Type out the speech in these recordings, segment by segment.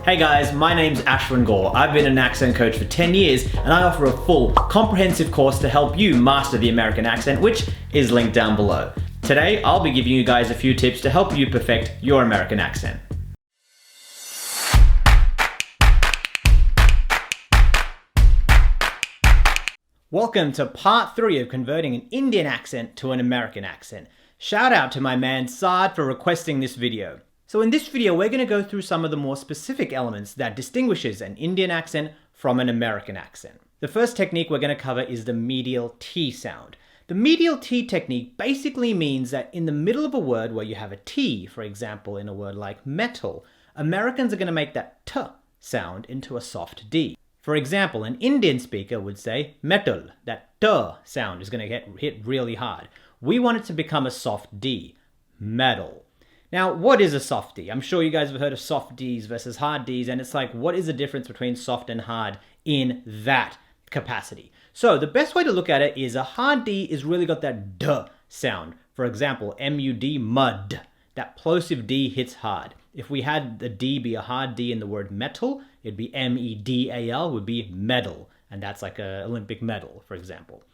Hey guys, my name's Ashwin Gore. I've been an accent coach for 10 years and I offer a full, comprehensive course to help you master the American accent, which is linked down below. Today, I'll be giving you guys a few tips to help you perfect your American accent. Welcome to part 3 of converting an Indian accent to an American accent. Shout out to my man Saad for requesting this video. So in this video, we're going to go through some of the more specific elements that distinguishes an Indian accent from an American accent. The first technique we're going to cover is the medial T sound. The medial T technique basically means that in the middle of a word where you have a T, for example, in a word like metal, Americans are going to make that T sound into a soft D. For example, an Indian speaker would say metal. That T sound is going to get hit really hard. We want it to become a soft D, metal. Now, what is a soft D? I'm sure you guys have heard of soft Ds versus hard Ds, and it's like, what is the difference between soft and hard in that capacity? So the best way to look at it is a hard D is really got that D sound. For example, M-U-D, mud. That plosive D hits hard. If we had the D be a hard D in the word metal, it'd be M-E-D-A-L, would be medal. And that's like an Olympic medal, for example.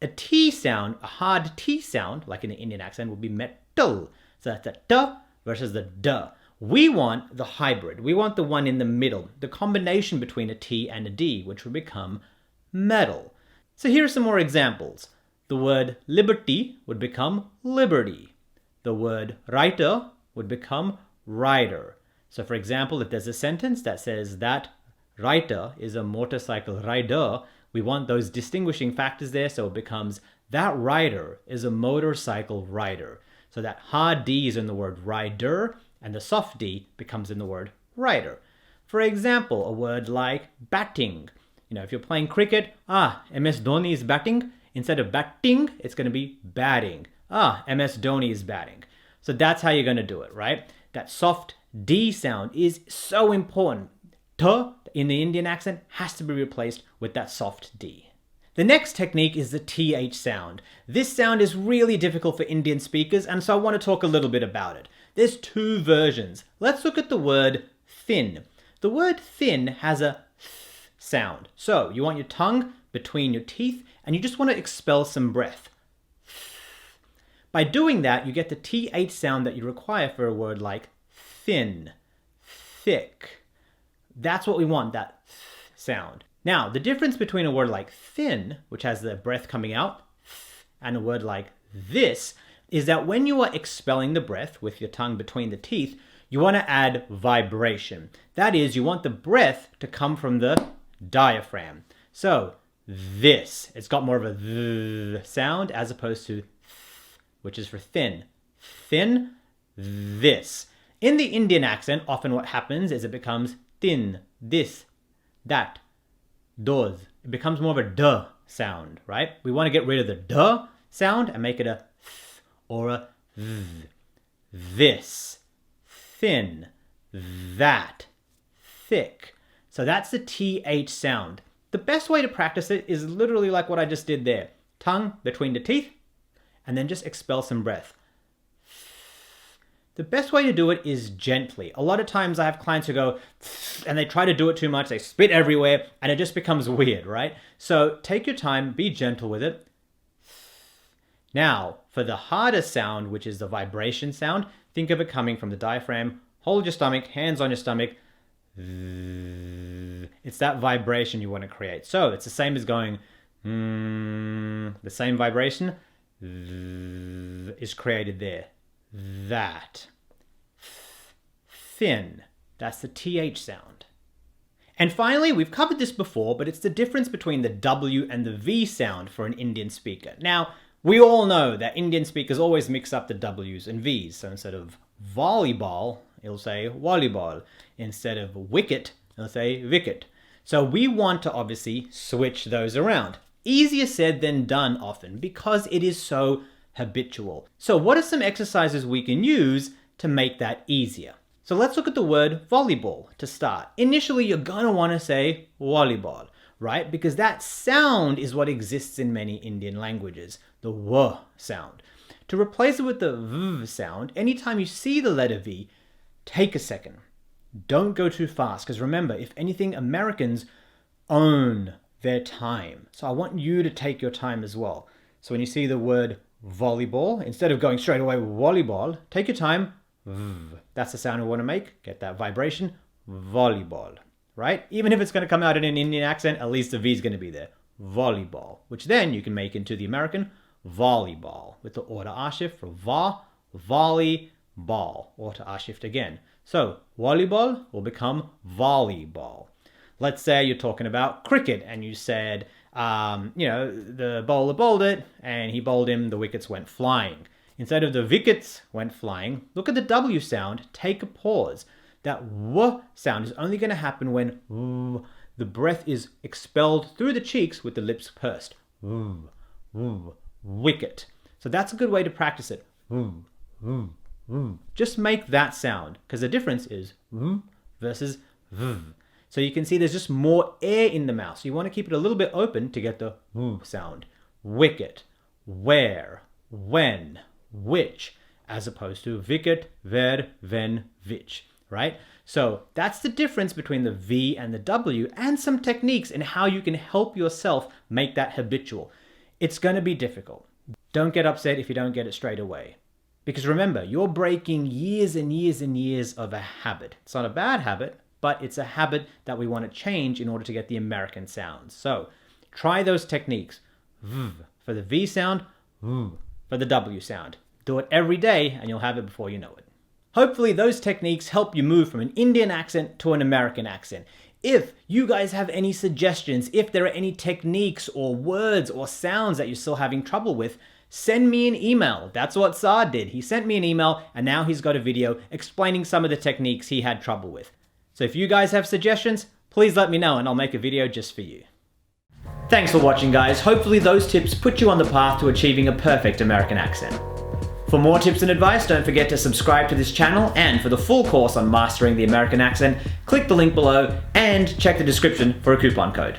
A T sound, a hard T sound, like in the Indian accent, would be metal. So that's the D versus the D. We want the hybrid. We want the one in the middle, the combination between a T and a D, which would become metal. So here are some more examples. The word liberty would become liberty. The word writer would become rider. So for example, if there's a sentence that says that writer is a motorcycle rider, we want those distinguishing factors there, so it becomes that rider is a motorcycle rider. So that hard D is in the word rider, and the soft D becomes in the word rider. For example, a word like batting. If you're playing cricket, MS Dhoni is batting. Instead of batting, it's going to be batting. MS Dhoni is batting. So that's how you're going to do it, right? That soft D sound is so important. T in the Indian accent has to be replaced with that soft D. The next technique is the TH sound. This sound is really difficult for Indian speakers, and so I want to talk a little bit about it. There's two versions. Let's look at the word thin. The word thin has a th sound. So you want your tongue between your teeth, and you just want to expel some breath. By doing that, you get the TH sound that you require for a word like thin, thick. That's what we want, that th sound. Now, the difference between a word like thin, which has the breath coming out, and a word like this, is that when you are expelling the breath with your tongue between the teeth, you want to add vibration. That is, you want the breath to come from the diaphragm. So, this, it's got more of a th sound as opposed to th, which is for thin. Thin, this. In the Indian accent, often what happens is it becomes thin, this, that. Those. It becomes more of a D sound, right? We want to get rid of the D sound and make it a th or a th. This, thin, that, thick. So that's the TH sound. The best way to practice it is literally like what I just did there. Tongue between the teeth, and then just expel some breath. The best way to do it is gently. A lot of times I have clients who go, and they try to do it too much, they spit everywhere, and it just becomes weird, right? So take your time, be gentle with it. Now, for the harder sound, which is the vibration sound, think of it coming from the diaphragm. Hold your stomach, hands on your stomach. It's that vibration you want to create. So it's the same as going, the same vibration is created there. That. Thin. That's the TH sound. And finally, we've covered this before, but it's the difference between the W and the V sound for an Indian speaker. Now, we all know that Indian speakers always mix up the W's and V's. So instead of volleyball, it'll say volleyball. Instead of wicket, it'll say wicket. So we want to obviously switch those around. Easier said than done often because it is so habitual. So what are some exercises we can use to make that easier? So let's look at the word volleyball to start. Initially, you're gonna wanna say volleyball, right? Because that sound is what exists in many Indian languages, the W sound. To replace it with the V sound, anytime you see the letter V, take a second. Don't go too fast, because remember, if anything, Americans own their time. So I want you to take your time as well. So when you see the word volleyball, instead of going straight away volleyball, take your time. That's the sound we want to make. Get that vibration. Volleyball, right? Even if it's going to come out in an Indian accent, at least the V is going to be there. Volleyball, which then you can make into the American volleyball with the order R shift for va, volley, ball, order R shift again. So volleyball will become volleyball. Let's say you're talking about cricket and you said, the bowler bowled it and he bowled him, the wickets went flying. Instead of the wickets went flying, look at the W sound, take a pause. That W sound is only going to happen when the breath is expelled through the cheeks with the lips pursed. Wicket. So that's a good way to practice it. Just make that sound, because the difference is versus v. So you can see there's just more air in the mouth. So you want to keep it a little bit open to get the sound. Wicket, where, when, which, as opposed to wicket, ver, ven, which, right? So that's the difference between the V and the W, and some techniques in how you can help yourself make that habitual. It's going to be difficult. Don't get upset if you don't get it straight away. Because remember, you're breaking years and years and years of a habit. It's not a bad habit, but it's a habit that we want to change in order to get the American sounds. So try those techniques. V for the V sound, for the W sound. Do it every day and you'll have it before you know it. Hopefully those techniques help you move from an Indian accent to an American accent. If you guys have any suggestions, if there are any techniques or words or sounds that you're still having trouble with, send me an email. That's what Saad did. He sent me an email and now he's got a video explaining some of the techniques he had trouble with. So if you guys have suggestions, please let me know and I'll make a video just for you. Thanks for watching, guys. Hopefully those tips put you on the path to achieving a perfect American accent. For more tips and advice, don't forget to subscribe to this channel, and for the full course on mastering the American accent, click the link below and check the description for a coupon code.